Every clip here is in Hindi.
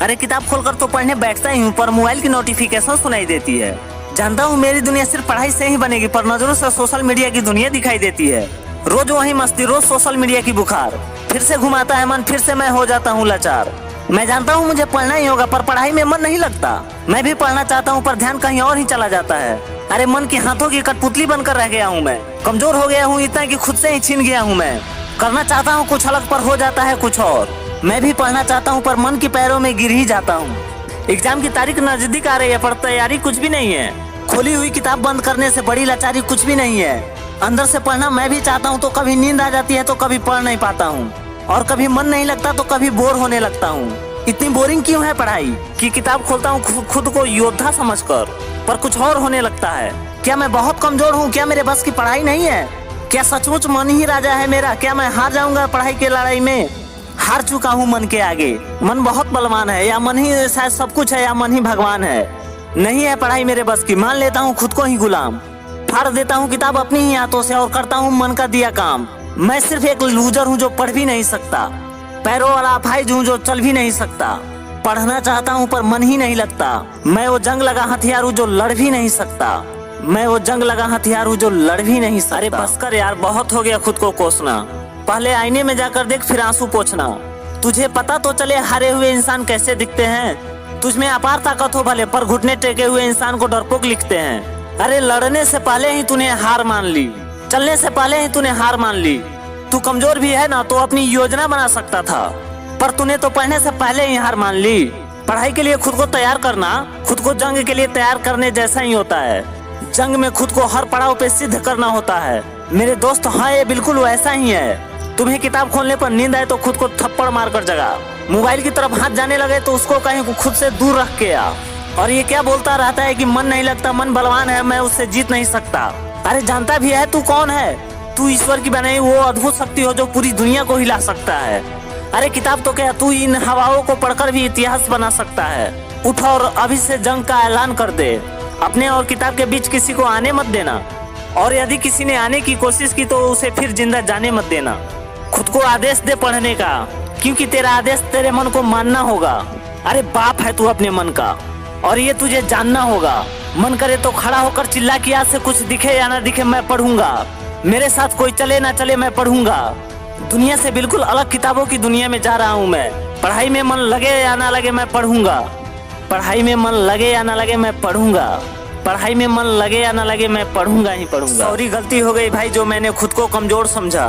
अरे किताब खोलकर तो पढ़ने बैठता ही हूँ, पर मोबाइल की नोटिफिकेशन सुनाई देती है। जानता हूँ मेरी दुनिया सिर्फ पढ़ाई से ही बनेगी, पर नजरों से सोशल मीडिया की दुनिया दिखाई देती है। रोज वही मस्ती, रोज सोशल मीडिया की बुखार, फिर से घुमाता है मन, फिर से मैं हो जाता हूँ लाचार। मैं जानता हूँ मुझे पढ़ना ही होगा, पर पढ़ाई में मन नहीं लगता। मैं भी पढ़ना चाहता हूँ, पर ध्यान कहीं और ही चला जाता है। अरे मन की हाथों की कठपुतली बनकर रह गया हूँ मैं। कमजोर हो गया हूँ इतना कि खुद से ही छीन गया हूँ मैं। करना चाहता हूँ कुछ अलग, पर हो जाता है कुछ और। मैं भी पढ़ना चाहता हूँ, पर मन की पैरों में गिर ही जाता हूँ। एग्जाम की तारीख नजदीक आ रही है, पर तैयारी कुछ भी नहीं है। खोली हुई किताब बंद करने से बड़ी लाचारी कुछ भी नहीं है। अंदर से पढ़ना मैं भी चाहता हूँ, तो कभी नींद आ जाती है, तो कभी पढ़ नहीं पाता हूँ, और कभी मन नहीं लगता तो कभी बोर होने लगता हूँ। इतनी बोरिंग क्यों है पढ़ाई कि किताब खोलता हूँ खुद को योद्धा समझकर, पर कुछ और होने लगता है। क्या मैं बहुत कमजोर हूँ? क्या मेरे बस की पढ़ाई नहीं है? क्या सचमुच मन ही राजा है मेरा? क्या मैं हार जाऊंगा पढ़ाई की लड़ाई में? हार चुका हूँ मन के आगे। मन बहुत बलवान है, या मन ही शायद सब कुछ है, या मन ही भगवान है। नहीं है पढ़ाई मेरे बस की, मान लेता हूँ खुद को ही गुलाम। फाड़ देता हूँ किताब अपनी ही हाथों से और करता हूँ मन का दिया काम। मैं सिर्फ एक लूजर हूँ जो पढ़ भी नहीं सकता, पैरों वाला अफाइज हूँ जो चल भी नहीं सकता। पढ़ना चाहता हूँ पर मन ही नहीं लगता। मैं वो जंग लगा हथियार हूँ जो लड़ भी नहीं सकता। मैं वो जंग लगा हथियार हूँ जो लड़ भी नहीं सकता। अरे बस कर यार, बहुत हो गया खुद को कोसना। पहले आईने में जाकर देख, फिर आंसू पोंछना। तुझे पता तो चले हारे हुए इंसान कैसे दिखते हैं। तुझमें अपार ताकत हो भले, पर घुटने टेके हुए इंसान को डरपोक लिखते हैं। अरे लड़ने से पहले ही तूने हार मान ली, चलने से पहले ही तूने हार मान ली। तू कमजोर भी है ना, तो अपनी योजना बना सकता था, पर तूने तो पढ़ने से पहले ही हार मान ली। पढ़ाई के लिए खुद को तैयार करना, खुद को जंग के लिए तैयार करने जैसा ही होता है। जंग में खुद को हर पड़ाव पे सिद्ध करना होता है। मेरे दोस्त, हाँ ये बिल्कुल वैसा ही है। तुम्हें किताब खोलने पर नींद आए तो खुद को थप्पड़ मारकर जगा। मोबाइल की तरफ हाथ जाने लगे तो उसको कहीं खुद से दूर रख के आ। और ये क्या बोलता रहता है कि मन नहीं लगता, मन बलवान है, मैं उससे जीत नहीं सकता। अरे जानता भी है तू कौन है? तू ईश्वर की बनाई वो अद्भुत शक्ति हो जो पूरी दुनिया को हिला सकता है। अरे किताब तो क्या, तू इन हवाओं को पढ़कर भी इतिहास बना सकता है। उठ और अभी से जंग का ऐलान कर दे। अपने और किताब के बीच किसी को आने मत देना, और यदि किसी ने आने की कोशिश की तो उसे फिर जिंदा जाने मत देना। खुद को आदेश दे पढ़ने का, क्योंकि तेरा आदेश तेरे मन को मानना होगा। अरे बाप है तू अपने मन का, और ये तुझे जानना होगा। मन करे तो खड़ा होकर चिल्ला कि आज से कुछ दिखे या ना दिखे मैं पढ़ूंगा। मेरे साथ कोई चले ना चले मैं पढ़ूंगा। दुनिया से बिल्कुल अलग किताबों की दुनिया में जा रहा हूँ मैं। पढ़ाई में मन लगे या ना लगे मैं पढ़ूंगा। पढ़ाई में मन लगे या ना लगे मैं पढ़ूंगा। पढ़ाई में मन लगे या ना लगे मैं पढ़ूंगा ही पढ़ूंगा। सॉरी, गलती हो गई भाई, जो मैंने खुद को कमजोर समझा,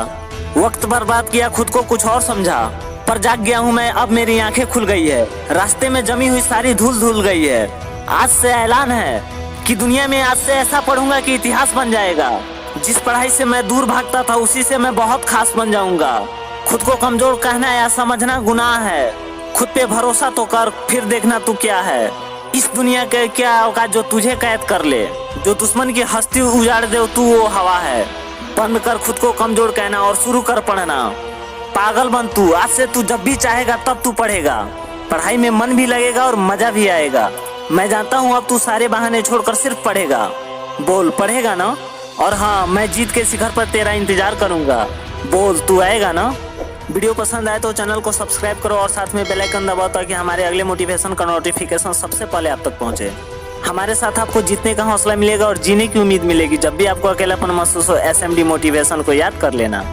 वक्त बर्बाद किया, खुद को कुछ और समझा। पर जाग गया हूँ मैं, अब मेरी आंखें खुल गई है। रास्ते में जमी हुई सारी धूल धुल गई है। आज से ऐलान है कि दुनिया में आज से ऐसा पढ़ूंगा कि इतिहास बन जाएगा। जिस पढ़ाई से मैं दूर भागता था उसी से मैं बहुत खास बन जाऊंगा। खुद को कमजोर कहना या समझना गुनाह है। खुद पे भरोसा तो कर, फिर देखना तू क्या है। इस दुनिया के क्या औकात जो तुझे कैद कर ले, जो दुश्मन की हस्ती उजाड़ दे, तू वो हवा है। बंद कर खुद को कमजोर कहना और शुरू कर पढ़ना। पागल बन तू, आज से तू जब भी चाहेगा तब तू पढ़ेगा। पढ़ाई में मन भी लगेगा और मजा भी आएगा। मैं जानता हूँ अब तू सारे बहाने छोड़कर सिर्फ पढ़ेगा। बोल, पढ़ेगा ना? और हाँ, मैं जीत के शिखर पर तेरा इंतजार करूंगा। बोल, तू आएगा ना? वीडियो पसंद आए तो चैनल को सब्सक्राइब करो और साथ में बेल आइकन दबाओ, ताकि हमारे अगले मोटिवेशन का नोटिफिकेशन सबसे पहले आप तक पहुंचे। हमारे साथ आपको जीतने का हौसला मिलेगा और जीने की उम्मीद मिलेगी। जब भी आपको अकेलापन महसूस हो, SMD मोटिवेशन को याद कर लेना।